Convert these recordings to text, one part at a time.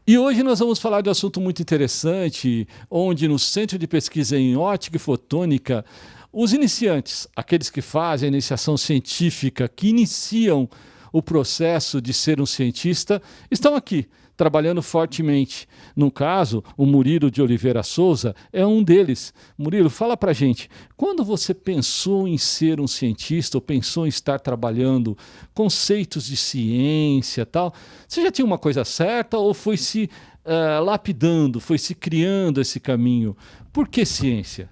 E hoje nós vamos falar de um assunto muito interessante, onde no Centro de Pesquisa em Ótica e Fotônica, os iniciantes, aqueles que fazem a iniciação científica, que iniciam o processo de ser um cientista, estão aqui, trabalhando fortemente. No caso, o Murilo de Oliveira Souza é um deles. Murilo, fala pra gente, quando você pensou em ser um cientista, ou pensou em estar trabalhando conceitos de ciência e tal, você já tinha uma coisa certa ou foi se lapidando, foi se criando esse caminho? Por que ciência?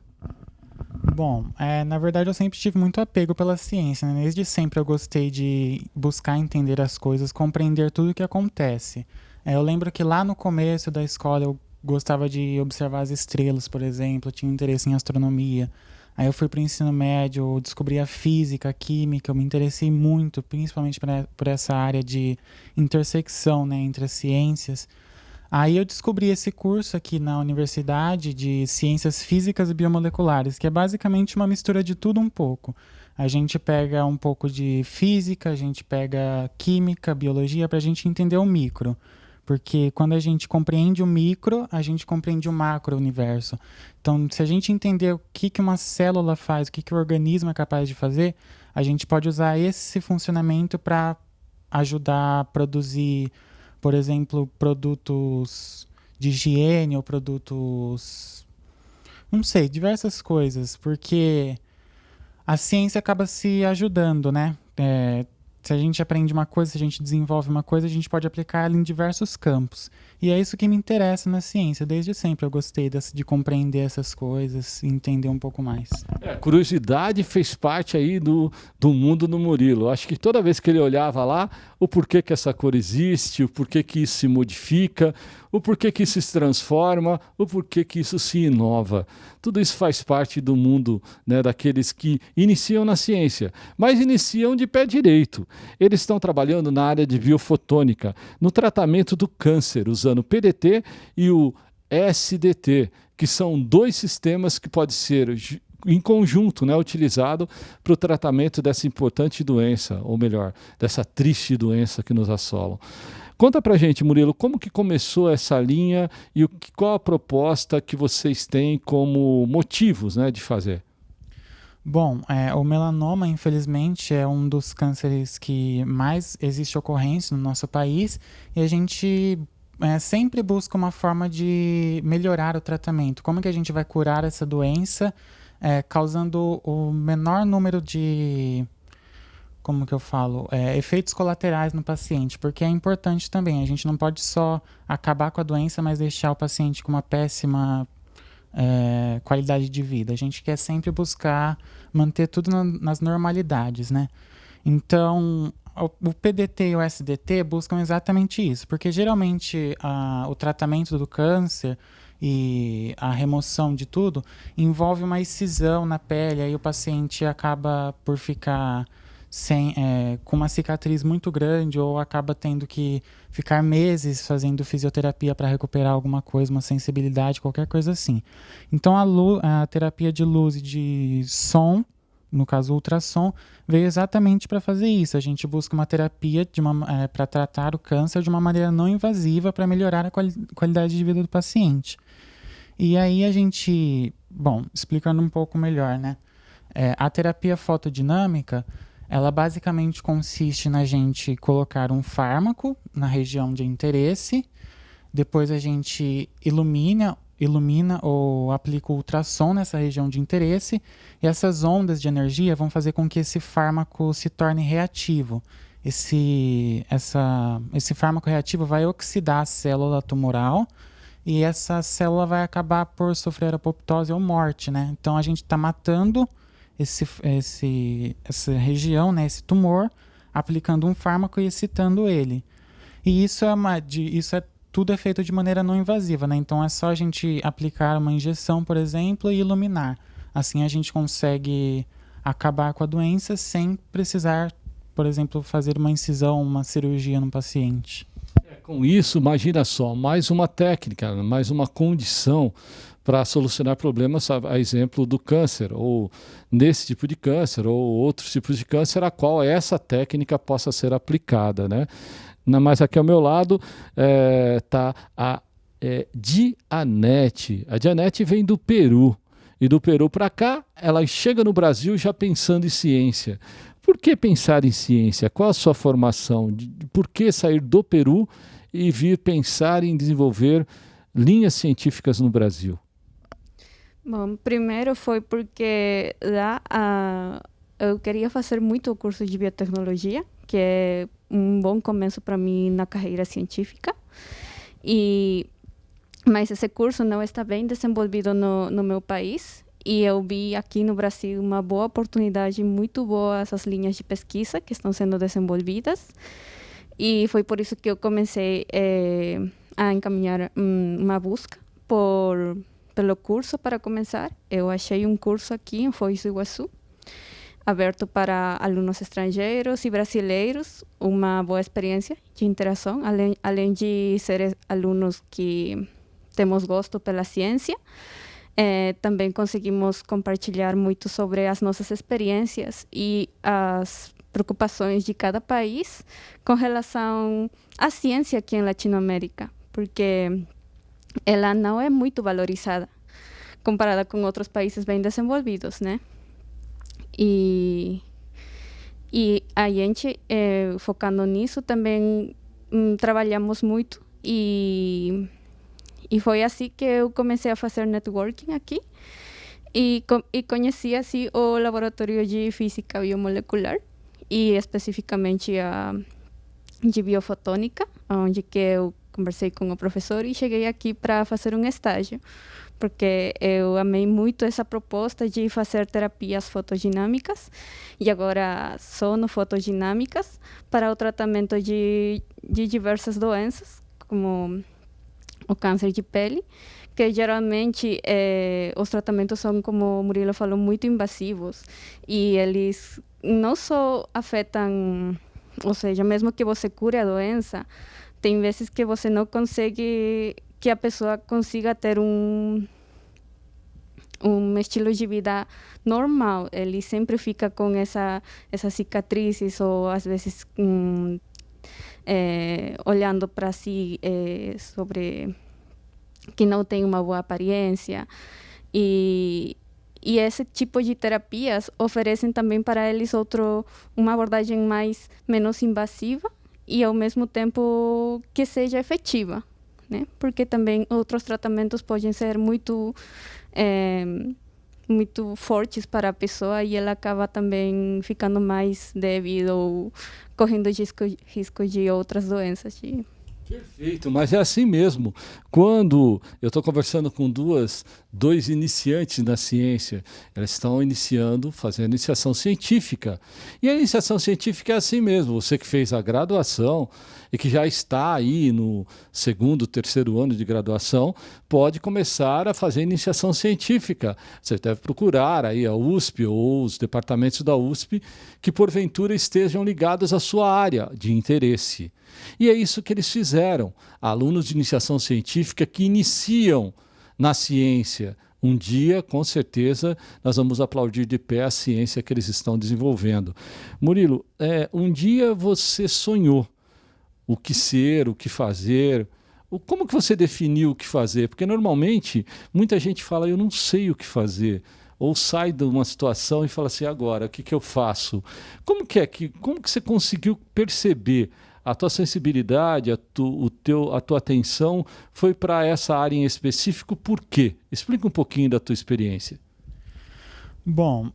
Bom, na verdade eu sempre tive muito apego pela ciência, né? Desde sempre eu gostei de buscar entender as coisas, compreender tudo o que acontece. Eu lembro que lá no começo da escola eu gostava de observar as estrelas, por exemplo, eu tinha interesse em astronomia. Aí eu fui para o ensino médio, eu descobri a física, a química, eu me interessei muito, principalmente por essa área de intersecção, né, entre as ciências. Aí eu descobri esse curso aqui na Universidade de Ciências Físicas e Biomoleculares, que é basicamente uma mistura de tudo um pouco. A gente pega um pouco de física, a gente pega química, biologia, para a gente entender o micro. Porque quando a gente compreende o micro, a gente compreende o macro-universo. Então, se a gente entender o que uma célula faz, o que o organismo é capaz de fazer, a gente pode usar esse funcionamento para ajudar a produzir, por exemplo, produtos de higiene ou produtos, não sei, diversas coisas, porque a ciência acaba se ajudando, né? Se a gente aprende uma coisa, se a gente desenvolve uma coisa, a gente pode aplicar ela em diversos campos. E é isso que me interessa na ciência. Desde sempre eu gostei de compreender essas coisas e entender um pouco mais. Curiosidade fez parte aí do mundo do Murilo. Acho que toda vez que ele olhava lá, o porquê que essa cor existe, o porquê que isso se modifica, o porquê que isso se transforma, o porquê que isso se inova. Tudo isso faz parte do mundo, né, daqueles que iniciam na ciência, mas iniciam de pé direito. Eles estão trabalhando na área de biofotônica, no tratamento do câncer, usando o PDT e o SDT, que são dois sistemas que podem ser em conjunto, né, utilizado para o tratamento dessa importante doença, ou melhor, dessa triste doença que nos assola. Conta pra gente, Murilo, como que começou essa linha e qual a proposta que vocês têm como motivos, né, de fazer? Bom, o melanoma, infelizmente, é um dos cânceres que mais existe ocorrência no nosso país e a gente sempre busca uma forma de melhorar o tratamento. Como que a gente vai curar essa doença, causando o menor número de, como que eu falo, efeitos colaterais no paciente, porque é importante também. A gente não pode só acabar com a doença, mas deixar o paciente com uma péssima qualidade de vida. A gente quer sempre buscar manter tudo nas normalidades, né? Então, o PDT e o SDT buscam exatamente isso, porque geralmente o tratamento do câncer e a remoção de tudo envolve uma excisão na pele, aí o paciente acaba por ficar com uma cicatriz muito grande ou acaba tendo que ficar meses fazendo fisioterapia para recuperar alguma coisa, uma sensibilidade, qualquer coisa assim. Então a terapia de luz e de som, no caso ultrassom, veio exatamente para fazer isso. A gente busca uma terapia para tratar o câncer de uma maneira não invasiva para melhorar a qualidade de vida do paciente. E aí a gente, bom, explicando um pouco melhor, né? A terapia fotodinâmica, ela basicamente consiste na gente colocar um fármaco na região de interesse, depois a gente ilumina ou aplica o ultrassom nessa região de interesse, e essas ondas de energia vão fazer com que esse fármaco se torne reativo. Esse fármaco reativo vai oxidar a célula tumoral e essa célula vai acabar por sofrer apoptose ou morte, né? Então a gente está matando essa região, né, esse tumor, aplicando um fármaco e excitando ele. E tudo é feito de maneira não invasiva, né? Então é só a gente aplicar uma injeção, por exemplo, e iluminar. Assim a gente consegue acabar com a doença sem precisar, por exemplo, fazer uma incisão, uma cirurgia no paciente. Com isso, imagina só, mais uma técnica, mais uma condição para solucionar problemas, a exemplo do câncer, ou nesse tipo de câncer, ou outros tipos de câncer, a qual essa técnica possa ser aplicada, né? Mas aqui ao meu lado está a Dianete. A Dianete vem do Peru. E do Peru para cá, ela chega no Brasil já pensando em ciência. Por que pensar em ciência? Qual a sua formação? Por que sair do Peru e vir pensar em desenvolver linhas científicas no Brasil? Bom, primeiro foi porque lá eu queria fazer muito o curso de biotecnologia, que é um bom começo para mim na carreira científica. Mas esse curso não está bem desenvolvido no meu país. E eu vi aqui no Brasil uma boa oportunidade, muito boa, essas linhas de pesquisa que estão sendo desenvolvidas. E foi por isso que eu comecei a encaminhar uma busca pelo curso para começar. Eu achei um curso aqui em Foz do Iguaçu, aberto para alunos estrangeiros e brasileiros, uma boa experiência de interação, além de ser alunos que temos gosto pela ciência. Também conseguimos compartilhar muito sobre as nossas experiências e as preocupações de cada país com relação à ciência aqui em Latinoamérica, porque ela não é muito valorizada comparada com outros países bem desenvolvidos, né? E a gente, focando nisso, também trabalhamos muito e foi assim que eu comecei a fazer networking aqui e conheci assim o laboratório de física biomolecular e especificamente a de biofotônica, onde que eu conversei com o professor e cheguei aqui para fazer um estágio, porque eu amei muito essa proposta de fazer terapias fotodinâmicas e agora sonofotodinâmicas para o tratamento de diversas doenças, como o câncer de pele, que geralmente os tratamentos são, como o Murilo falou, muito invasivos e eles não só afetam, ou seja, mesmo que você cure a doença, tem vezes que você não consegue que a pessoa consiga ter um estilo de vida normal. Ele sempre fica com essas cicatrizes ou às vezes olhando para si sobre que não tem uma boa aparência e esse tipo de terapias oferecem também para eles uma abordagem menos invasiva e ao mesmo tempo que seja efetiva, né? Porque também outros tratamentos podem ser muito fortes para a pessoa e ela acaba também ficando mais débil ou correndo risco de outras doenças. Perfeito, mas é assim mesmo. Quando eu estou conversando com dois iniciantes na ciência, elas estão fazendo iniciação científica. E a iniciação científica é assim mesmo. Você que fez a graduação e que já está aí no segundo, terceiro ano de graduação, pode começar a fazer iniciação científica. Você deve procurar aí a USP ou os departamentos da USP que porventura estejam ligados à sua área de interesse. E é isso que eles fizeram. Alunos de iniciação científica que iniciam na ciência. Um dia, com certeza, nós vamos aplaudir de pé a ciência que eles estão desenvolvendo. Murilo, um dia você sonhou o que ser, o que fazer. Como que você definiu o que fazer? Porque normalmente muita gente fala, eu não sei o que fazer. Ou sai de uma situação e fala assim, agora, o que eu faço? Como que você conseguiu perceber a tua sensibilidade, a tua atenção foi para essa área em específico? Por quê? Explica um pouquinho da tua experiência. Bom,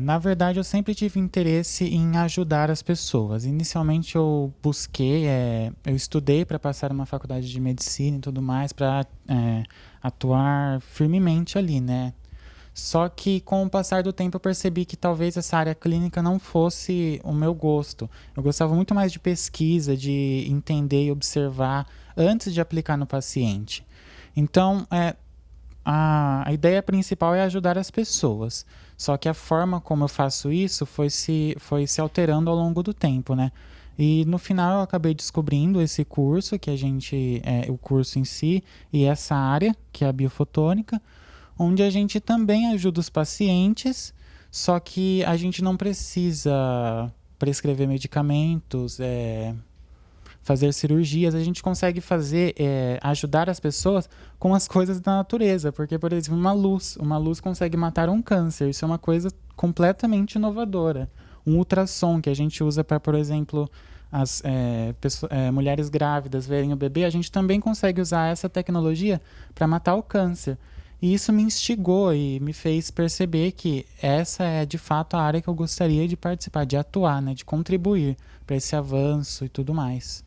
na verdade eu sempre tive interesse em ajudar as pessoas. Inicialmente eu eu estudei para passar numa faculdade de medicina e tudo mais, para atuar firmemente ali, né? Só que com o passar do tempo eu percebi que talvez essa área clínica não fosse o meu gosto. Eu gostava muito mais de pesquisa, de entender e observar antes de aplicar no paciente. Então, a ideia principal é ajudar as pessoas. Só que a forma como eu faço isso foi se alterando ao longo do tempo, né? E no final eu acabei descobrindo esse curso, que o curso em si, e essa área, que é a biofotônica, onde a gente também ajuda os pacientes, só que a gente não precisa prescrever medicamentos, fazer cirurgias, a gente consegue ajudar as pessoas com as coisas da natureza, porque, por exemplo, uma luz consegue matar um câncer, isso é uma coisa completamente inovadora. Um ultrassom que a gente usa para, por exemplo, as mulheres grávidas verem o bebê, a gente também consegue usar essa tecnologia para matar o câncer. E isso me instigou e me fez perceber que essa é, de fato, a área que eu gostaria de participar, de atuar, né, de contribuir para esse avanço e tudo mais.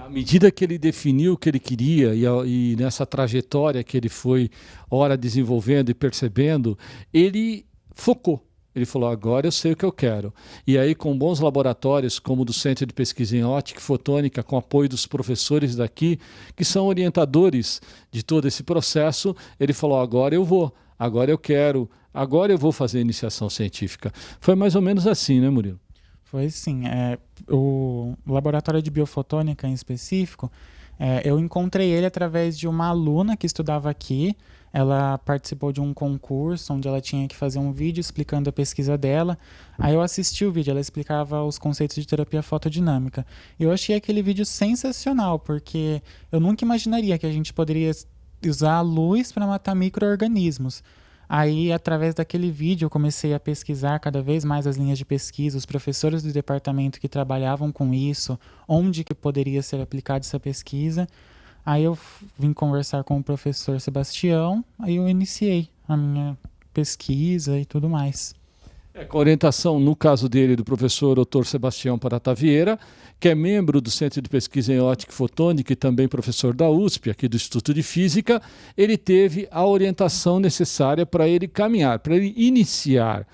À medida que ele definiu o que ele queria e nessa trajetória que ele foi, ora, desenvolvendo e percebendo, ele focou. Ele falou, agora eu sei o que eu quero. E aí, com bons laboratórios, como o do Centro de Pesquisa em Ótica e Fotônica, com apoio dos professores daqui, que são orientadores de todo esse processo, ele falou, agora eu vou, agora eu quero, agora eu vou fazer iniciação científica. Foi mais ou menos assim, né, Murilo? Foi sim. O laboratório de biofotônica, em específico, eu encontrei ele através de uma aluna que estudava aqui. Ela participou de um concurso onde ela tinha que fazer um vídeo explicando a pesquisa dela. Aí eu assisti o vídeo, ela explicava os conceitos de terapia fotodinâmica. Eu achei aquele vídeo sensacional, porque eu nunca imaginaria que a gente poderia usar a luz para matar micro-organismos. Aí, através daquele vídeo, eu comecei a pesquisar cada vez mais as linhas de pesquisa, os professores do departamento que trabalhavam com isso, onde que poderia ser aplicada essa pesquisa. Aí eu vim conversar com o professor Sebastião, aí eu iniciei a minha pesquisa e tudo mais. Com orientação, no caso dele, do professor Dr. Sebastião Parata Vieira, que é membro do Centro de Pesquisa em Ótica e Fotônica e também professor da USP, aqui do Instituto de Física, ele teve a orientação necessária para ele caminhar, para ele iniciar.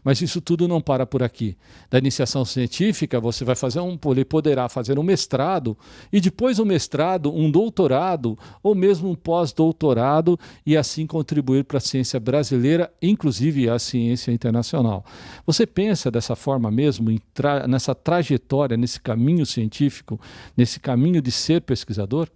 Mas isso tudo não para por aqui. Da iniciação científica, você vai fazer ele poderá fazer um mestrado e depois um mestrado, um doutorado ou mesmo um pós-doutorado e assim contribuir para a ciência brasileira, inclusive a ciência internacional. Você pensa dessa forma mesmo, nessa trajetória, nesse caminho científico, nesse caminho de ser pesquisador?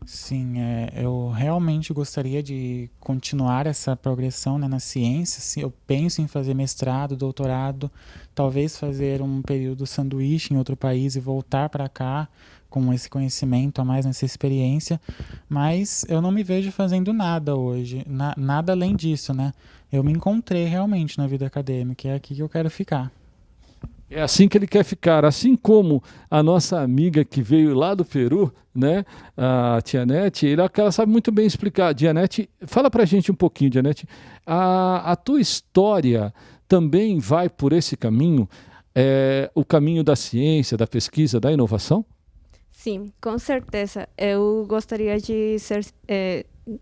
Sim, eu realmente gostaria de continuar essa progressão, né, na ciência. Sim, eu penso em fazer mestrado, doutorado, talvez fazer um período sanduíche em outro país e voltar para cá com esse conhecimento a mais, nessa experiência, mas eu não me vejo fazendo nada hoje, nada além disso, né? Eu me encontrei realmente na vida acadêmica, é aqui que eu quero ficar. É assim que ele quer ficar, assim como a nossa amiga que veio lá do Peru, né, a Tianete, ela sabe muito bem explicar. Tianete, fala pra gente um pouquinho, Tianete, a tua história também vai por esse caminho, o caminho da ciência, da pesquisa, da inovação? Sim, com certeza. Eu gostaria de ser,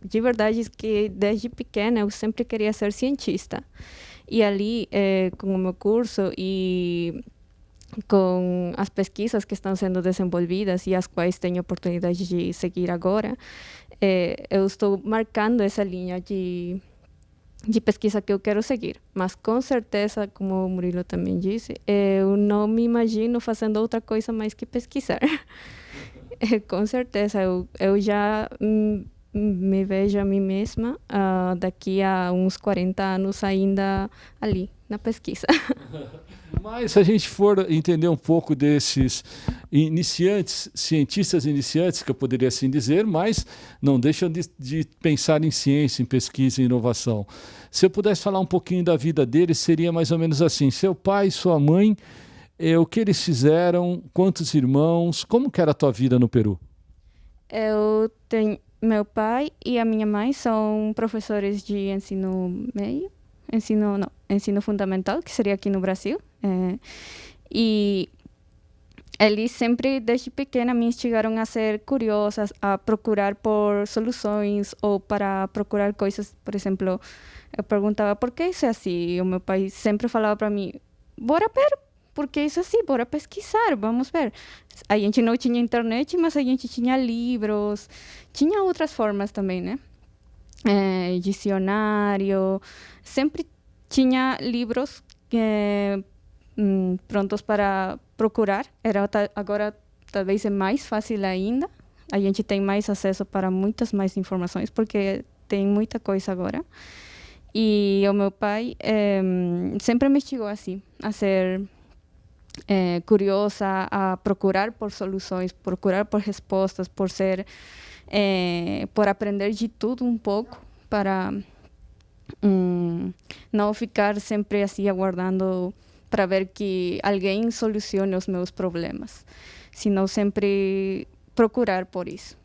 de verdade, que desde pequena eu sempre queria ser cientista. E ali, com o meu curso e com as pesquisas que estão sendo desenvolvidas e as quais tenho oportunidade de seguir agora, eu estou marcando essa linha de pesquisa que eu quero seguir. Mas, com certeza, como o Murilo também disse, eu não me imagino fazendo outra coisa mais que pesquisar. Com certeza, eu já me vejo a mim mesma daqui a uns 40 anos ainda ali, na pesquisa. Mas se a gente for entender um pouco desses iniciantes, cientistas iniciantes, que eu poderia assim dizer, mas não deixam de pensar em ciência, em pesquisa e inovação. Se eu pudesse falar um pouquinho da vida deles, seria mais ou menos assim: seu pai, sua mãe, o que eles fizeram, quantos irmãos, como que era a tua vida no Peru? Eu tenho... Meu pai e a minha mãe são professores de ensino médio, ensino fundamental, que seria aqui no Brasil. E eles sempre, desde pequena, me instigaram a ser curiosa, a procurar por soluções ou para procurar coisas. Por exemplo, eu perguntava por que isso é assim. E o meu pai sempre falava para mim, bora ver por que isso é assim, bora pesquisar, vamos ver. A gente não tinha internet, mas a gente tinha livros, tinha outras formas também, né? Dicionário, sempre tinha livros prontos para procurar. Agora talvez é mais fácil ainda, a gente tem mais acesso para muitas mais informações, porque tem muita coisa agora. E o meu pai sempre me instigou assim, a ser curiosa a procurar por soluções, procurar por respostas, por aprender de tudo um pouco, para não ficar sempre assim aguardando para ver que alguém solucione os meus problemas, senão sempre procurar por isso.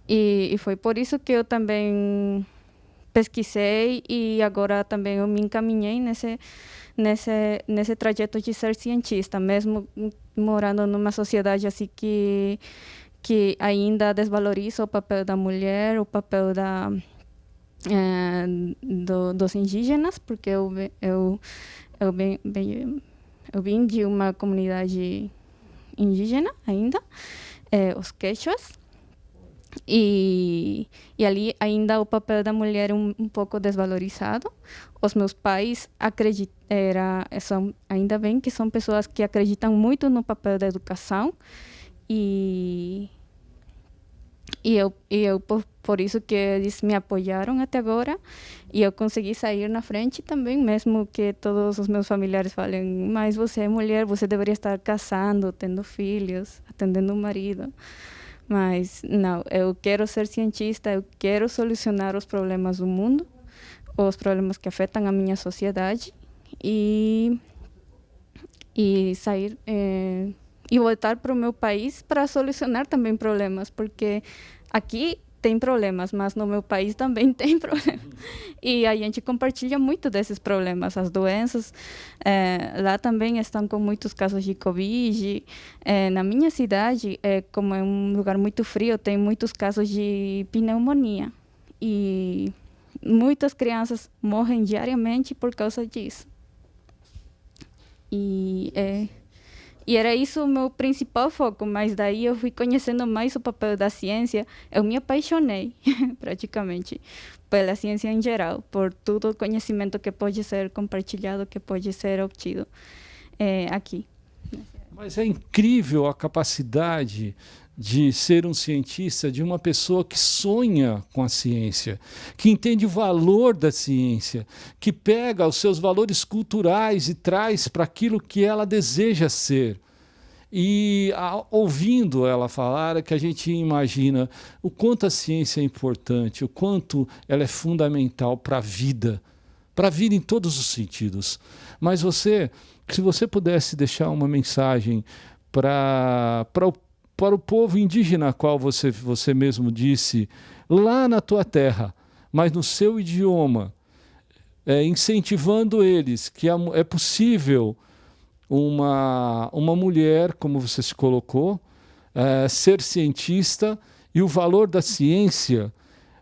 E foi por isso que eu também pesquisei e agora também eu me encaminhei nesse trajeto de ser cientista, mesmo morando numa sociedade assim que ainda desvaloriza o papel da mulher, o papel dos indígenas, porque eu vim de uma comunidade indígena ainda, os quechuas, e ali ainda o papel da mulher um pouco desvalorizado. Os meus pais ainda bem que são pessoas que acreditam muito no papel da educação, e eu por isso que eles me apoiaram até agora, e eu consegui sair na frente também, mesmo que todos os meus familiares falem, mas você é mulher, você deveria estar casando, tendo filhos, atendendo o marido. Mas não, eu quero ser cientista, eu quero solucionar os problemas do mundo, os problemas que afetam a minha sociedade, e sair e voltar para o meu país para solucionar também problemas, porque aqui tem problemas, mas no meu país também tem problemas. E a gente compartilha muito desses problemas. As doenças lá também estão com muitos casos de Covid. Na minha cidade, como é um lugar muito frio, tem muitos casos de pneumonia. E muitas crianças morrem diariamente por causa disso. E era isso o meu principal foco, mas daí eu fui conhecendo mais o papel da ciência. Eu me apaixonei, praticamente, pela ciência em geral, por todo o conhecimento que pode ser compartilhado, que pode ser obtido aqui. Mas é incrível a capacidade de ser um cientista, de uma pessoa que sonha com a ciência, que entende o valor da ciência, que pega os seus valores culturais e traz para aquilo que ela deseja ser. E ouvindo ela falar, é que a gente imagina o quanto a ciência é importante, o quanto ela é fundamental para a vida em todos os sentidos. Mas se você pudesse deixar uma mensagem para o povo indígena, qual você mesmo disse, lá na tua terra, mas no seu idioma, incentivando eles que é possível uma mulher, como você se colocou, ser cientista e o valor da ciência,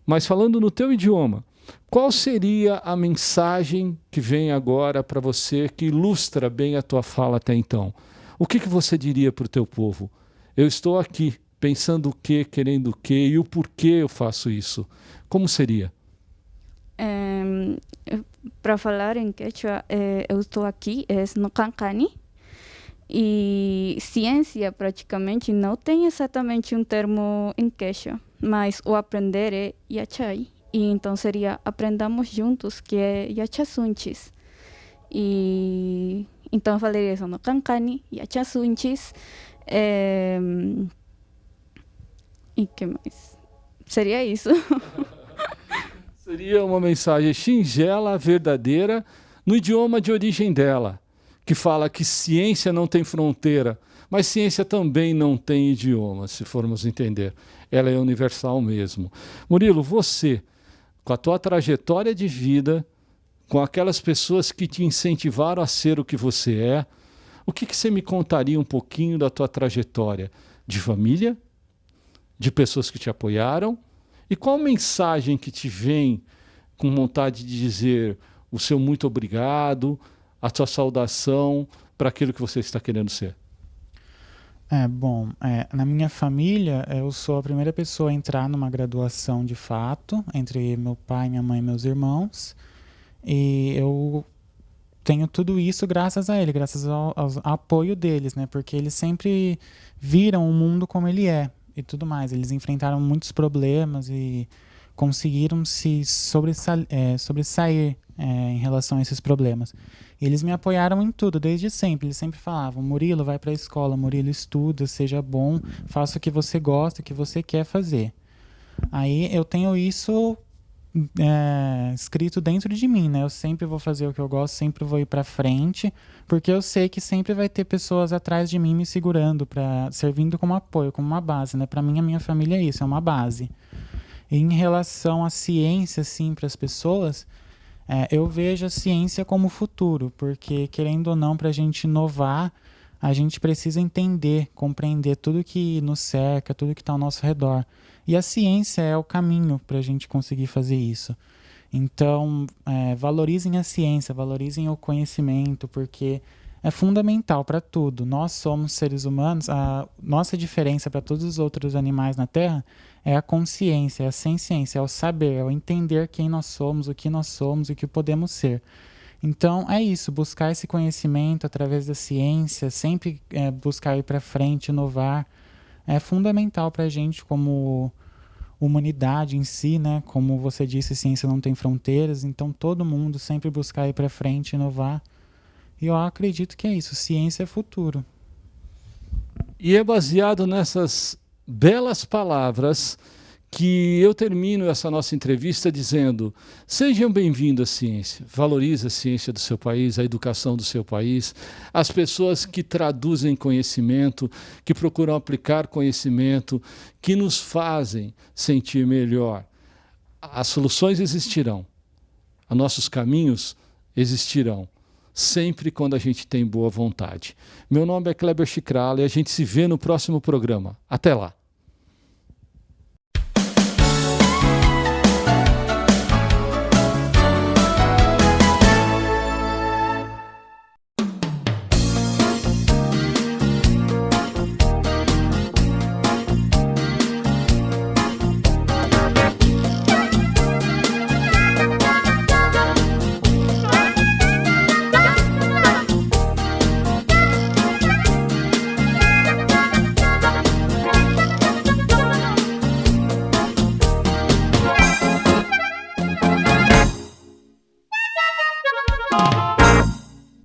mas falando no teu idioma, qual seria a mensagem que vem agora para você, que ilustra bem a tua fala até então? O que você diria para o teu povo? Eu estou aqui pensando o quê, querendo o quê e o porquê eu faço isso. Como seria? Para falar em quechua, eu estou aqui, no Cancani, e ciência praticamente não tem exatamente um termo em quechua, mas o aprender é yachay, e então seria aprendamos juntos, que é yachasunchis. E então eu falaria isso no Cancani, yachasunchis. E que mais? Seria isso. Seria uma mensagem singela, verdadeira, no idioma de origem dela, que fala que ciência não tem fronteira, mas ciência também não tem idioma, se formos entender. Ela é universal mesmo. Murilo, você, com a tua trajetória de vida, com aquelas pessoas que te incentivaram a ser o que você é, o que você me contaria um pouquinho da tua trajetória de família, de pessoas que te apoiaram, e qual mensagem que te vem com vontade de dizer o seu muito obrigado, a sua saudação para aquilo que você está querendo ser? Na minha família, eu sou a primeira pessoa a entrar numa graduação de fato, entre meu pai, minha mãe e meus irmãos, e eu tenho tudo isso graças a ele, graças ao apoio deles, né? Porque eles sempre viram o mundo como ele é e tudo mais. Eles enfrentaram muitos problemas e conseguiram se sobressair em relação a esses problemas. Eles me apoiaram em tudo, desde sempre. Eles sempre falavam: Murilo, vai para a escola, Murilo, estuda, seja bom, faça o que você gosta, o que você quer fazer. Aí eu tenho isso escrito dentro de mim, né? Eu sempre vou fazer o que eu gosto, sempre vou ir para frente, porque eu sei que sempre vai ter pessoas atrás de mim me segurando, servindo como apoio, como uma base, né? Para mim, a minha família é isso, é uma base. E em relação à ciência, assim, para as pessoas, eu vejo a ciência como futuro, porque, querendo ou não, para a gente inovar, a gente precisa entender, compreender tudo que nos cerca, tudo que está ao nosso redor. E a ciência é o caminho para a gente conseguir fazer isso. Então, valorizem a ciência, valorizem o conhecimento, porque é fundamental para tudo. Nós somos seres humanos, a nossa diferença para todos os outros animais na Terra é a consciência, é a ciência, é o saber, é o entender quem nós somos, o que nós somos e o que podemos ser. Então, é isso, buscar esse conhecimento através da ciência, sempre buscar ir para frente, inovar, é fundamental para a gente como humanidade em si, né? Como você disse, ciência não tem fronteiras, então todo mundo sempre buscar ir para frente, inovar. E eu acredito que é isso, ciência é futuro. E é baseado nessas belas palavras que eu termino essa nossa entrevista dizendo: sejam bem-vindos à ciência, valorize a ciência do seu país, a educação do seu país, as pessoas que traduzem conhecimento, que procuram aplicar conhecimento, que nos fazem sentir melhor. As soluções existirão, os nossos caminhos existirão, sempre quando a gente tem boa vontade. Meu nome é Kleber Chicrala e a gente se vê no próximo programa. Até lá!